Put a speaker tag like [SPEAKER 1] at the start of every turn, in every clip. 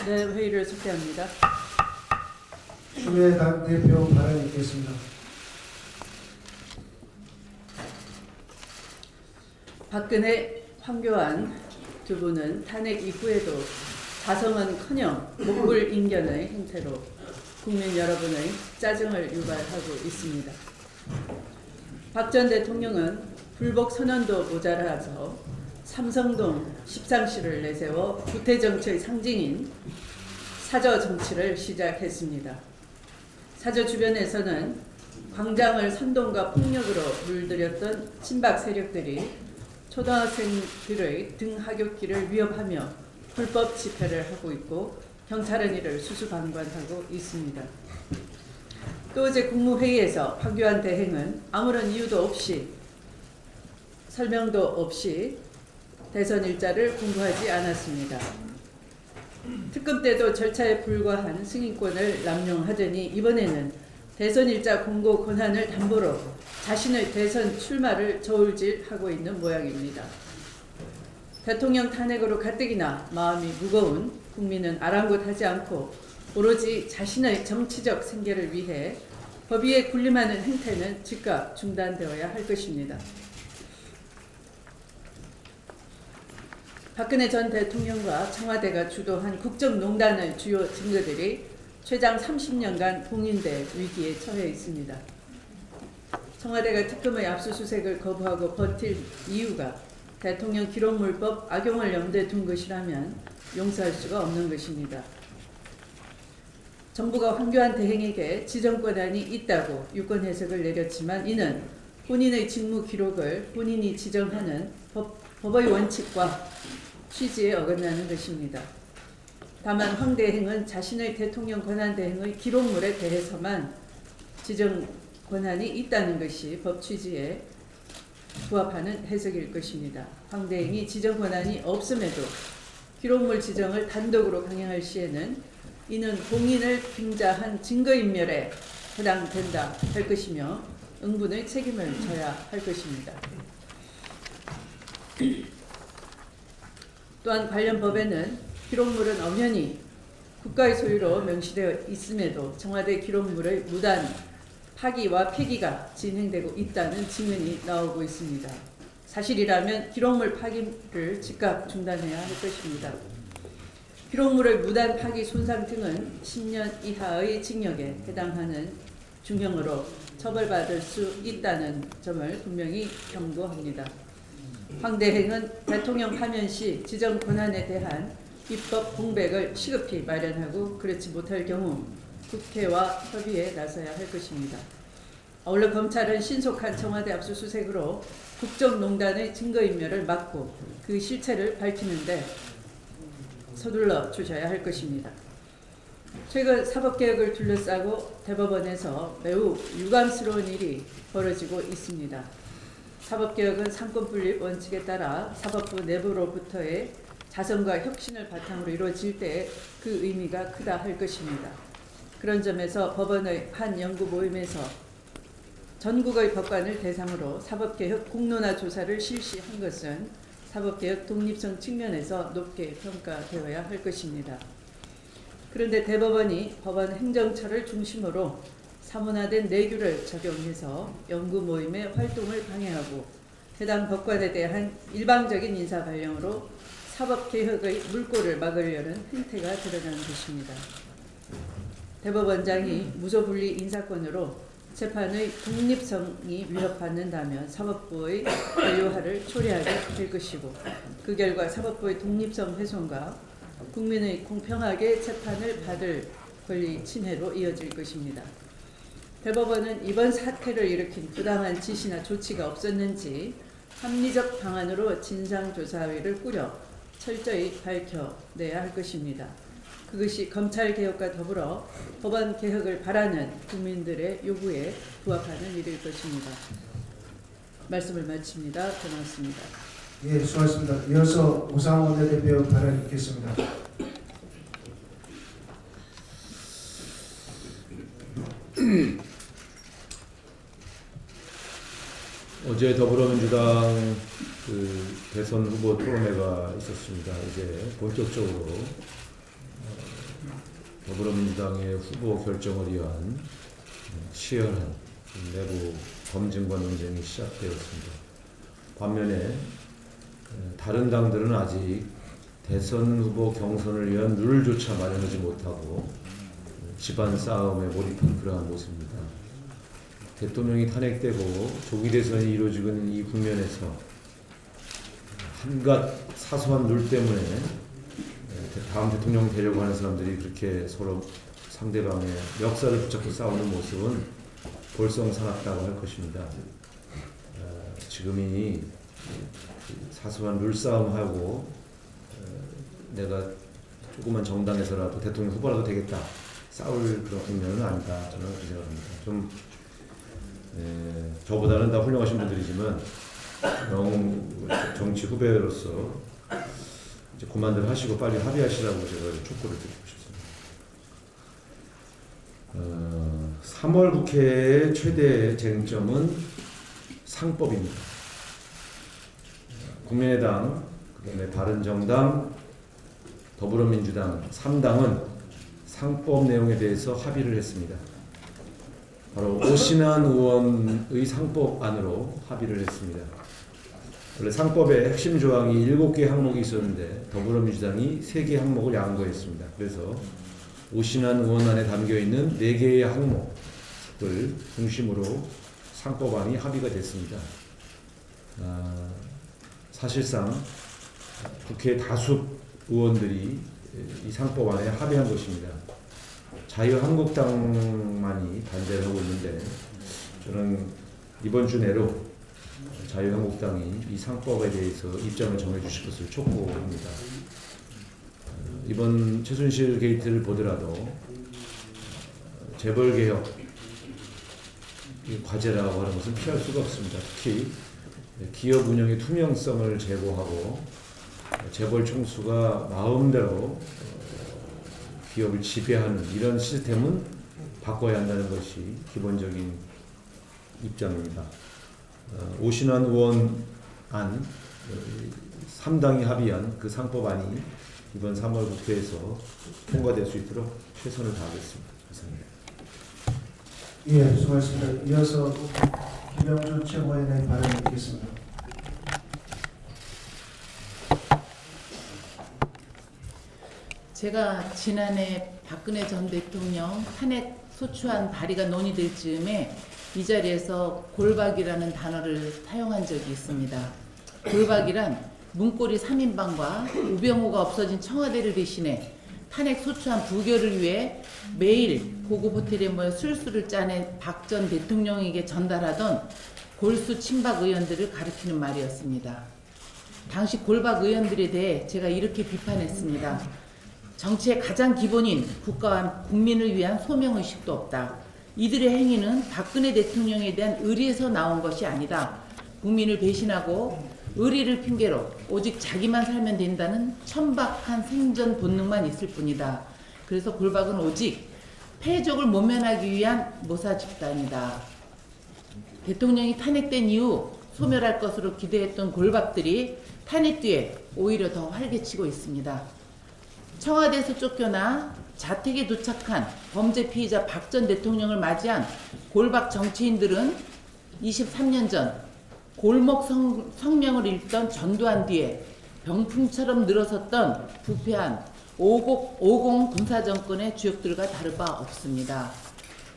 [SPEAKER 1] 네, 회의를 속개합니다.
[SPEAKER 2] 추미애 당대표 발언 있겠습니다.
[SPEAKER 1] 박근혜, 황교안 두 분은 탄핵 이후에도 자성은커녕 목불인견의 행태로 국민 여러분의 짜증을 유발하고 있습니다. 박 전 대통령은 불복 선언도 모자라서 삼성동 십상시를 내세워 구태정치의 상징인 사저 정치를 시작했습니다. 사저 주변에서는 광장을 선동과 폭력으로 물들였던 친박 세력들이 초등학생들의 등하굣길을 위협하며 불법 집회를 하고 있고 경찰은 이를 수수방관하고 있습니다. 또 어제 국무회의에서 황교안 대행은 아무런 이유도 없이 설명도 없이 대선 일자를 공고하지 않았습니다. 특검 때도 절차에 불과한 승인권을 남용하더니 이번에는 대선 일자 공고 권한을 담보로 자신의 대선 출마를 저울질하고 있는 모양입니다. 대통령 탄핵으로 가뜩이나 마음이 무거운 국민은 아랑곳하지 않고 오로지 자신의 정치적 생계를 위해 법위에 군림하는 행태는 즉각 중단되어야 할 것입니다. 박근혜 전 대통령과 청와대가 주도한 국정농단의 주요 증거들이 최장 30년간 봉인돼 위기에 처해 있습니다. 청와대가 특검의 압수수색을 거부하고 버틸 이유가 대통령 기록물법 악용을 염두에 둔 것이라면 용서할 수가 없는 것입니다. 정부가 황교안 대행에게 지정권한이 있다고 유권 해석을 내렸지만 이는 본인의 직무 기록을 본인이 지정하는 법의 원칙과 취지에 어긋나는 것입니다. 다만 황 대행은 자신의 대통령 권한 대행의 기록물에 대해서만 지정 권한이 있다는 것이 법 취지에 부합하는 해석일 것입니다. 황 대행이 지정 권한이 없음에도 기록물 지정을 단독으로 강행할 시에는 이는 공인을 빙자한 증거인멸에 해당된다 할 것이며 응분의 책임을 져야 할 것입니다. 또한 관련 법에는 기록물은 엄연히 국가의 소유로 명시되어 있음에도 청와대 기록물의 무단 파기와 폐기가 진행되고 있다는 증언이 나오고 있습니다. 사실이라면 기록물 파기를 즉각 중단해야 할 것입니다. 기록물의 무단 파기 손상 등은 10년 이하의 징역에 해당하는 중형으로 처벌받을 수 있다는 점을 분명히 경고합니다. 황 대행은 대통령 파면 시 지정 권한에 대한 입법 공백을 시급히 마련하고 그렇지 못할 경우 국회와 협의에 나서야 할 것입니다. 아울러 검찰은 신속한 청와대 압수수색으로 국정농단의 증거인멸을 막고 그 실체를 밝히는데 서둘러 주셔야 할 것입니다. 최근 사법개혁을 둘러싸고 대법원에서 매우 유감스러운 일이 벌어지고 있습니다. 사법개혁은 상권분립 원칙에 따라 사법부 내부로부터의 자성과 혁신을 바탕으로 이루어질 때 그 의미가 크다 할 것입니다. 그런 점에서 법원의 한 연구 모임에서 전국의 법관을 대상으로 사법개혁 공론화 조사를 실시한 것은 사법개혁 독립성 측면에서 높게 평가되어야 할 것입니다. 그런데 대법원이 법원 행정처를 중심으로 사문화된 내규를 적용해서 연구 모임의 활동을 방해하고 해당 법관에 대한 일방적인 인사 발령으로 사법개혁의 물꼬를 막으려는 행태가 드러나는 것입니다. 대법원장이 무소불위 인사권으로 재판의 독립성이 위협받는다면 사법부의 권료화를 초래하게 될 것이고 그 결과 사법부의 독립성 훼손과 국민의 공평하게 재판을 받을 권리 침해로 이어질 것입니다. 대법원은 이번 사태를 일으킨 부당한 지시나 조치가 없었는지 합리적 방안으로 진상조사위를 꾸려 철저히 밝혀내야 할 것입니다. 그것이 검찰개혁과 더불어 법원개혁을 바라는 국민들의 요구에 부합하는 일일 것입니다. 말씀을 마칩니다. 고맙습니다.
[SPEAKER 2] 예, 수고하셨습니다. 이어서 오상원 원내대표 발언 있겠습니다.
[SPEAKER 3] 어제 더불어민주당 그 대선 후보 토론회가 있었습니다. 이제 본격적으로 더불어민주당의 후보 결정을 위한 치열한 내부 검증과 논쟁이 시작되었습니다. 반면에 다른 당들은 아직 대선 후보 경선을 위한 룰조차 마련하지 못하고 집안 싸움에 몰입한 그러한 모습입니다. 대통령이 탄핵되고 조기 대선이 이루어지고 있는 이 국면에서 한갓 사소한 룰 때문에 다음 대통령 되려고 하는 사람들이 그렇게 서로 상대방의 멱살을 붙잡고 싸우는 모습은 볼썽사납다고 할 것입니다. 지금이 사소한 룰싸움하고 내가 조그만 정당에서라도 대통령 후보라도 되겠다 싸울 그런 국면은 아니다. 저는 그렇게 생각합니다. 좀 저보다는 다 훌륭하신 분들이지만 정치 후배로서 이제 그만들 하시고 빨리 합의하시라고 제가 촉구를 드리고 싶습니다. 3월 국회의 최대 쟁점은 상법입니다. 국민의당, 그다음에 바른정당, 더불어민주당 3당은 상법 내용에 대해서 합의를 했습니다. 바로 오신환 의원의 상법안으로 합의를 했습니다. 원래 상법의 핵심 조항이 7개 항목이 있었는데 더불어민주당이 3개 항목을 양보했습니다. 그래서 오신환 의원안에 담겨있는 4개의 항목을 중심으로 상법안이 합의가 됐습니다. 사실상 국회 다수 의원들이 이 상법안에 합의한 것입니다. 자유한국당만이 반대를 하고 있는데 저는 이번 주 내로 자유한국당이 이 상법에 대해서 입장을 정해주실 것을 촉구합니다. 이번 최순실 게이트를 보더라도 재벌개혁 과제라고 하는 것은 피할 수가 없습니다. 특히 기업 운영의 투명성을 제고하고 재벌 총수가 마음대로 기업을 지배하는 이런 시스템은 바꿔야 한다는 것이 기본적인 입장입니다. 오신환 의원안 3당이 합의한 그 상법안이 이번 3월 국회에서 통과될 수 있도록 최선을 다하겠습니다. 감사합니다.
[SPEAKER 2] 예, 수고하셨습니다. 이어서 김영준 최고위원의 발언을 듣겠습니다.
[SPEAKER 4] 제가 지난해 박근혜 전 대통령 탄핵 소추안 발의가 논의될 즈음에 이 자리에서 골박이라는 단어를 사용한 적이 있습니다. 골박이란 문고리 3인방과 우병우가 없어진 청와대를 대신해 탄핵 소추안 부결을 위해 매일 고급 호텔에 모여 술수를 짜내 박 전 대통령에게 전달하던 골수 친박 의원들을 가리키는 말이었습니다. 당시 골박 의원들에 대해 제가 이렇게 비판했습니다. 정치의 가장 기본인 국가와 국민을 위한 소명의식도 없다. 이들의 행위는 박근혜 대통령에 대한 의리에서 나온 것이 아니다. 국민을 배신하고 의리를 핑계로 오직 자기만 살면 된다는 천박한 생존 본능만 있을 뿐이다. 그래서 골박은 오직 패족을 모면하기 위한 모사 집단이다. 대통령이 탄핵된 이후 소멸할 것으로 기대했던 골박들이 탄핵 뒤에 오히려 더 활개치고 있습니다. 청와대에서 쫓겨나 자택에 도착한 범죄 피의자 박 전 대통령을 맞이한 골박 정치인들은 23년 전 골목 성명을 읽던 전두환 뒤에 병풍처럼 늘어섰던 부패한 50 군사정권의 주역들과 다를 바 없습니다.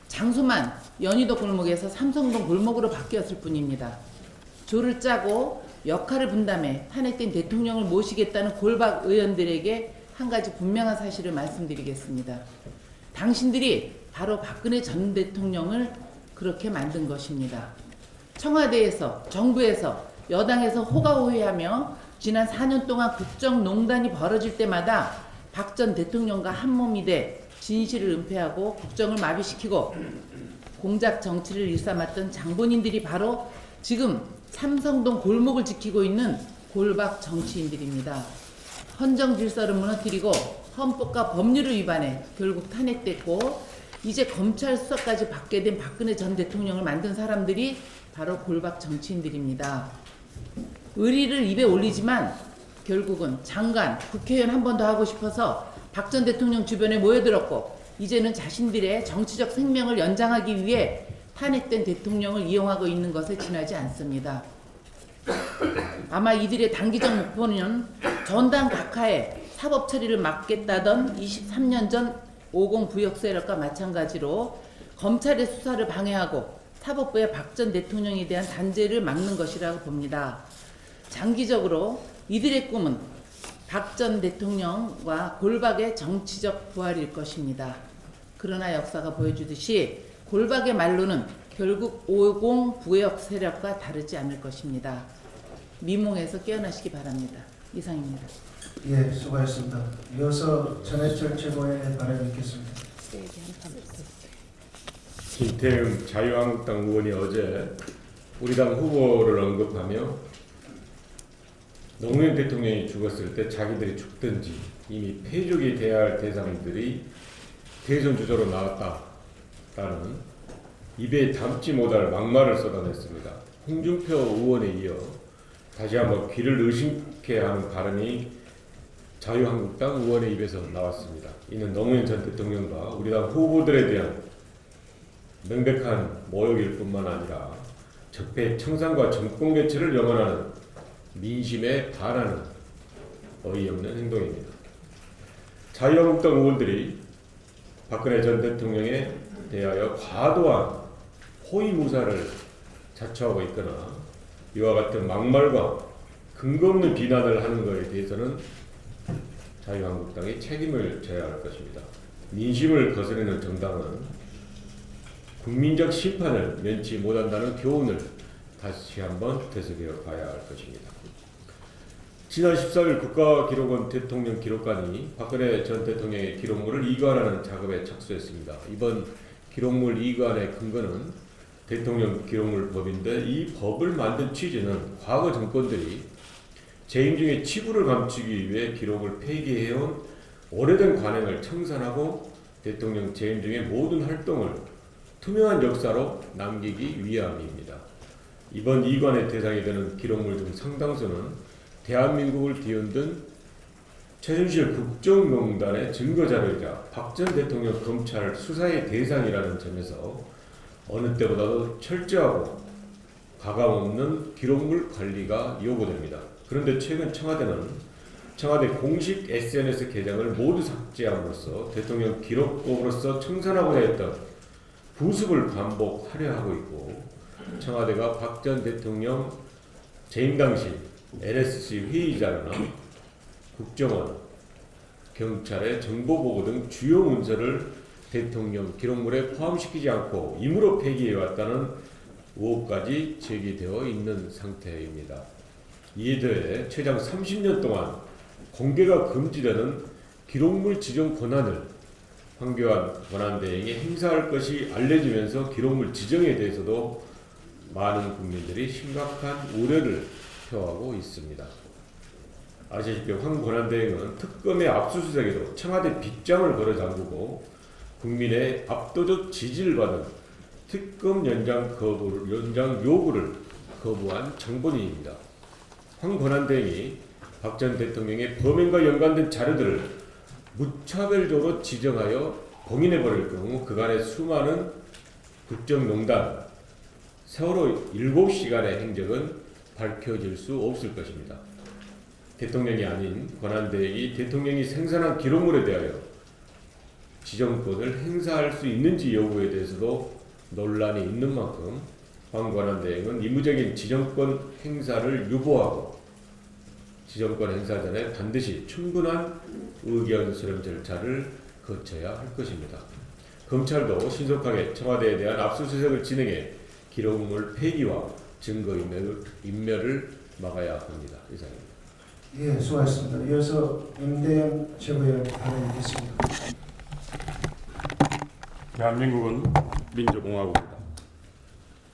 [SPEAKER 4] 장소만 연희도 골목에서 삼성동 골목으로 바뀌었을 뿐입니다. 조를 짜고 역할을 분담해 탄핵된 대통령을 모시겠다는 골박 의원들에게 한 가지 분명한 사실을 말씀드리겠습니다. 당신들이 바로 박근혜 전 대통령을 그렇게 만든 것입니다. 청와대에서, 정부에서, 여당에서 호가호위하며 지난 4년 동안 국정농단이 벌어질 때마다 박 전 대통령과 한몸이 돼 진실을 은폐하고 국정을 마비시키고 공작 정치를 일삼았던 장본인들이 바로 지금 삼성동 골목을 지키고 있는 골박 정치인들입니다. 헌정 질서를 무너뜨리고 헌법과 법률을 위반해 결국 탄핵됐고 이제 검찰 수사까지 받게 된 박근혜 전 대통령을 만든 사람들이 바로 골박 정치인들입니다. 의리를 입에 올리지만 결국은 장관, 국회의원 한 번 더 하고 싶어서 박 전 대통령 주변에 모여들었고 이제는 자신들의 정치적 생명을 연장하기 위해 탄핵된 대통령을 이용하고 있는 것에 지나지 않습니다. 아마 이들의 단기적 목표는 전당 각하에 사법 처리를 막겠다던 23년 전 50 부역 세력과 마찬가지로 검찰의 수사를 방해하고 사법부의 박 전 대통령에 대한 단죄를 막는 것이라고 봅니다. 장기적으로 이들의 꿈은 박 전 대통령과 골박의 정치적 부활일 것입니다. 그러나 역사가 보여주듯이 골박의 말로는 결국 50 부역 세력과 다르지 않을 것입니다. 미몽에서 깨어나시기 바랍니다. 이상입니다.
[SPEAKER 2] 예, 수고하셨습니다. 이어서 전해철 최고위원의 발언 있겠습니다.
[SPEAKER 5] 김태형 자유한국당 의원이 어제 우리 당 후보를 언급하며 노무현 대통령이 죽었을 때 자기들이 죽든지 이미 패족이 돼야 할 대상들이 대선 주자로 나왔다라는 입에 담지 못할 막말을 쏟아냈습니다. 홍준표 의원에 이어 다시 한번 귀를 의심케 하는 발언이 자유한국당 의원의 입에서 나왔습니다. 이는 노무현 전 대통령과 우리 당 후보들에 대한 명백한 모욕일 뿐만 아니라 적폐 청산과 정권 개최를 염원하는 민심에 반하는 어이없는 행동입니다. 자유한국당 의원들이 박근혜 전 대통령에 대하여 과도한 호위무사를 자처하고 있거나 이와 같은 막말과 근거 없는 비난을 하는 것에 대해서는 자유한국당이 책임을 져야 할 것입니다. 민심을 거스르는 정당은 국민적 심판을 면치 못한다는 교훈을 다시 한번 되새겨 봐야 할 것입니다. 지난 14일 국가기록원 대통령 기록관이 박근혜 전 대통령의 기록물을 이관하는 작업에 착수했습니다. 이번 기록물 이관의 근거는 대통령 기록물법인데 이 법을 만든 취지는 과거 정권들이 재임 중에 치부를 감추기 위해 기록을 폐기해온 오래된 관행을 청산하고 대통령 재임 중의 모든 활동을 투명한 역사로 남기기 위함입니다. 이번 이관의 대상이 되는 기록물 중 상당수는 대한민국을 뒤흔든 최순실 국정농단의 증거자료이자 박 전 대통령 검찰 수사의 대상이라는 점에서 어느 때보다도 철저하고 가감없는 기록물 관리가 요구됩니다. 그런데 최근 청와대는 청와대 공식 SNS 계정을 모두 삭제함으로써 대통령 기록법으로서 청산하고자 했던 부습을 반복하려 하고 있고 청와대가 박 전 대통령 재임 당시 NSC 회의자료나 국정원, 경찰의 정보보고 등 주요 문서를 대통령 기록물에 포함시키지 않고 임의로 폐기해왔다는 의혹까지 제기되어 있는 상태입니다. 이에 더해 최장 30년 동안 공개가 금지되는 기록물 지정 권한을 황교안 권한대행이 행사할 것이 알려지면서 기록물 지정에 대해서도 많은 국민들이 심각한 우려를 표하고 있습니다. 아시다시피 황 권한대행은 특검의 압수수색에도 청와대 빗장을 걸어 잠그고 국민의 압도적 지지를 받은 특검 연장 요구를 거부한 장본인입니다. 황 권한대행이 박 전 대통령의 범행과 연관된 자료들을 무차별적으로 지정하여 봉인해버릴 경우 그간의 수많은 국정농단, 세월호 7시간의 행적은 밝혀질 수 없을 것입니다. 대통령이 아닌 권한대행이 대통령이 생산한 기록물에 대하여 지정권을 행사할 수 있는지 여부에 대해서도 논란이 있는 만큼 황 권한대행은 임의적인 지정권 행사를 유보하고 지정권 행사 전에 반드시 충분한 의견 수렴 절차를 거쳐야 할 것입니다. 검찰도 신속하게 청와대에 대한 압수수색을 진행해 기록물 폐기와 증거 인멸을 막아야 합니다. 이상입니다.
[SPEAKER 2] 예, 수고하셨습니다. 이어서 임대영 최고위원 발언 있겠습니다.
[SPEAKER 6] 대한민국은 민주공화국이다.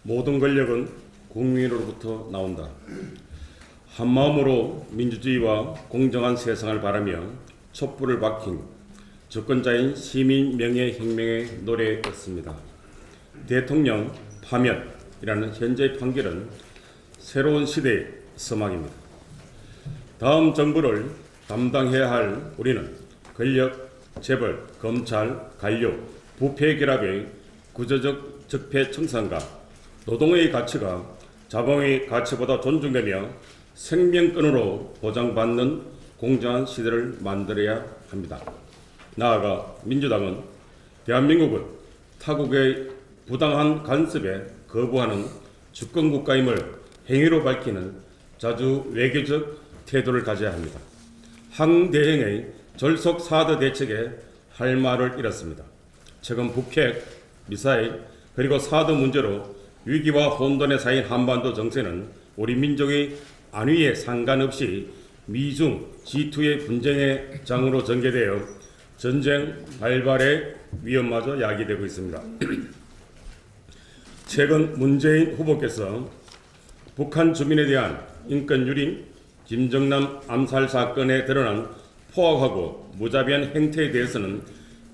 [SPEAKER 6] 모든 권력은 국민으로부터 나온다. 한마음으로 민주주의와 공정한 세상을 바라며 촛불을 밝힌 주권자인 시민 명예혁명의 노래였습니다. 대통령 파면, 이라는 현재의 판결은 새로운 시대의 서막입니다. 다음 정부를 담당해야 할 우리는 권력, 재벌, 검찰, 관료, 부패 결합의 구조적 적폐 청산과 노동의 가치가 자본의 가치보다 존중되며 생명권으로 보장받는 공정한 시대를 만들어야 합니다. 나아가 민주당은 대한민국은 타국의 부당한 간섭에 거부하는 주권국가임을 행위로 밝히는 자주 외교적 태도를 가져야 합니다. 항대행의 졸속 사드 대책에 할 말을 잃었습니다. 최근 북핵, 미사일, 그리고 사드 문제로 위기와 혼돈에 쌓인 한반도 정세는 우리 민족의 안위에 상관없이 미중 G2의 분쟁의 장으로 전개되어 전쟁 발발의 위험마저 야기되고 있습니다. 최근 문재인 후보께서 북한 주민에 대한 인권 유린, 김정남 암살 사건에 드러난 포악하고 무자비한 행태에 대해서는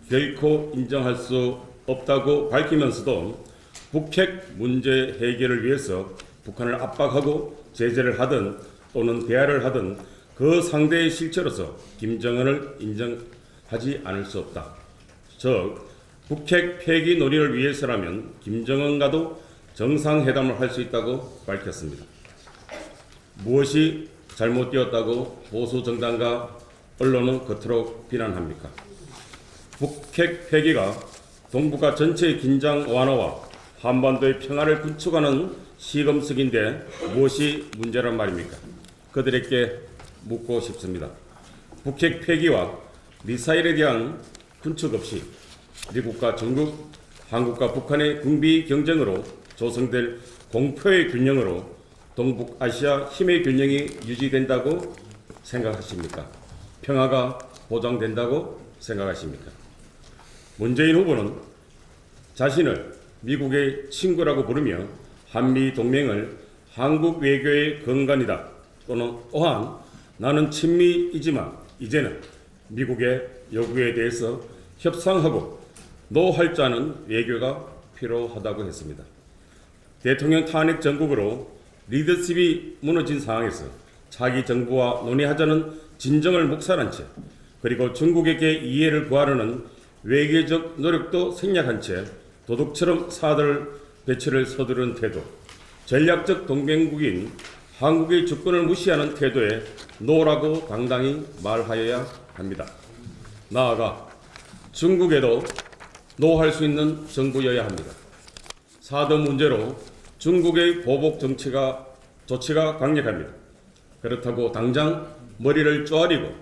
[SPEAKER 6] 결코 인정할 수 없다고 밝히면서도 북핵 문제 해결을 위해서 북한을 압박하고 제재를 하든 또는 대화를 하든 그 상대의 실체로서 김정은을 인정하지 않을 수 없다. 즉 북핵 폐기 논의를 위해서라면 김정은과도 정상회담을 할 수 있다고 밝혔습니다. 무엇이 잘못되었다고 보수 정당과 언론은 그토록 비난합니까? 북핵 폐기가 동북아 전체의 긴장 완화와 한반도의 평화를 구축하는 시금석인데 무엇이 문제란 말입니까? 그들에게 묻고 싶습니다. 북핵 폐기와 미사일에 대한 군축 없이 미국과 중국, 한국과 북한의 군비 경쟁으로 조성될 공포의 균형으로 동북아시아 힘의 균형이 유지된다고 생각하십니까? 평화가 보장된다고 생각하십니까? 문재인 후보는 자신을 미국의 친구라고 부르며 한미 동맹을 한국 외교의 근간이다 또는 또한 나는 친미이지만 이제는 미국의 요구에 대해서 협상하고 노할 줄 아는 외교가 필요하다고 했습니다. 대통령 탄핵 정국으로 리더십이 무너진 상황에서 자기 정부와 논의하자는 진정을 묵살한 채 그리고 중국에게 이해를 구하려는 외교적 노력도 생략한 채 도둑처럼 사드 배치를 서두른 태도, 전략적 동맹국인 한국의 주권을 무시하는 태도에 노라고 당당히 말하여야 합니다. 나아가 중국에도 노할 수 있는 정부여야 합니다. 사드 문제로 중국의 보복 조치가 강력합니다. 그렇다고 당장 머리를 쪼아리고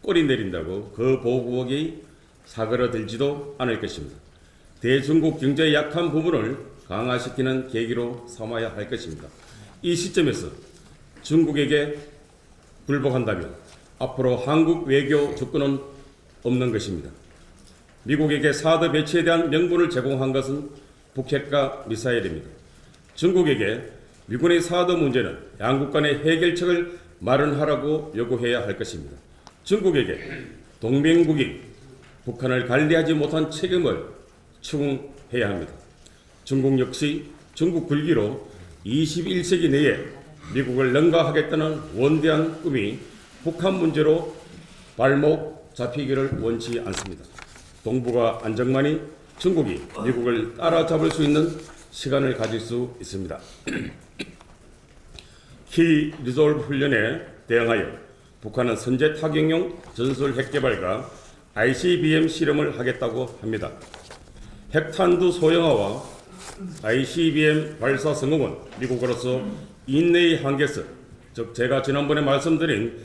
[SPEAKER 6] 꼬리 내린다고 그 보복이 사그러들지도 않을 것입니다. 대중국 경제의 약한 부분을 강화시키는 계기로 삼아야 할 것입니다. 이 시점에서 중국에게 굴복한다면 앞으로 한국 외교 주권은 없는 것입니다. 미국에게 사드 배치에 대한 명분을 제공한 것은 북핵과 미사일입니다. 중국에게 미군의 사드 문제는 양국 간의 해결책을 마련하라고 요구해야 할 것입니다. 중국에게 동맹국인 북한을 관리하지 못한 책임을 추궁해야 합니다. 중국 역시 중국 굴기로 21세기 내에 미국을 능가하겠다는 원대한 꿈이 북한 문제로 발목 잡히기를 원치 않습니다. 동북아 안정만이 중국이 미국을 따라잡을 수 있는 시간을 가질 수 있습니다. 키 리졸브 훈련에 대응하여 북한은 선제 타격용 전술 핵개발과 ICBM 실험을 하겠다고 합니다. 핵탄두 소형화와 ICBM 발사 성공은 미국으로서 인내의 한계선, 즉 제가 지난번에 말씀드린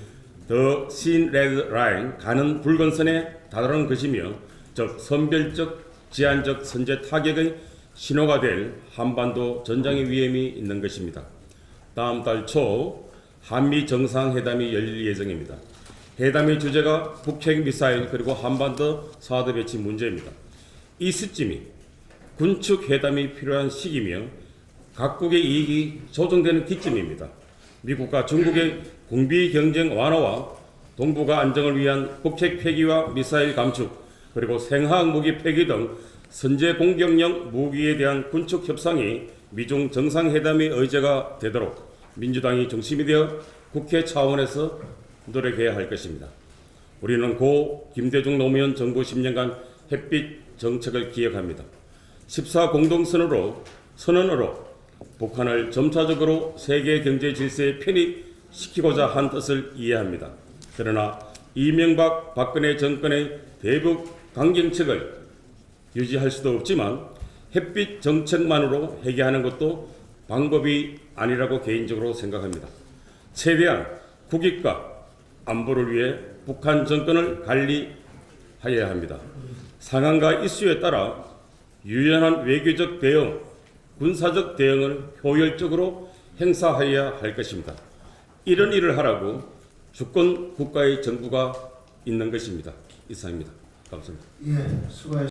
[SPEAKER 6] 더 신 레드 라인 가는 붉은 선에 다다른 것이며 즉 선별적 제한적 선제 타격의 신호가 될 한반도 전장의 위험이 있는 것입니다. 다음 달 초 한미 정상회담이 열릴 예정입니다. 회담의 주제가 북핵 미사일 그리고 한반도 사드 배치 문제입니다. 이 시점이 군축 회담이 필요한 시기며 각국의 이익이 조정되는 기점입니다. 미국과 중국의 군비 경쟁 완화와 동북아 안정을 위한 북핵 폐기와 미사일 감축 그리고 생화학 무기 폐기 등 선제 공격용 무기에 대한 군축 협상이 미중 정상회담의 의제가 되도록 민주당이 중심이 되어 국회 차원에서 노력해야 할 것입니다. 우리는 고 김대중 노무현 정부 10년간 햇빛 정책을 기억합니다. 14 공동선언으로 북한을 점차적으로 세계 경제 질서에 편입시키고자 한 뜻을 이해합니다. 그러나 이명박 박근혜 정권의 대북 강경책을 유지할 수도 없지만 햇빛 정책만으로 해결하는 것도 방법이 아니라고 개인적으로 생각합니다. 최대한 국익과 안보를 위해 북한 정권을 관리해야 합니다. 상황과 이슈에 따라 유연한 외교적 대응, 군사적 대응을 효율적으로 행사해야 할 것입니다. 이런 일을 하라고 주권 국가의 정부가 있는 것입니다. 이상입니다. 감사합니다.
[SPEAKER 2] 예, 수고하셨습니다.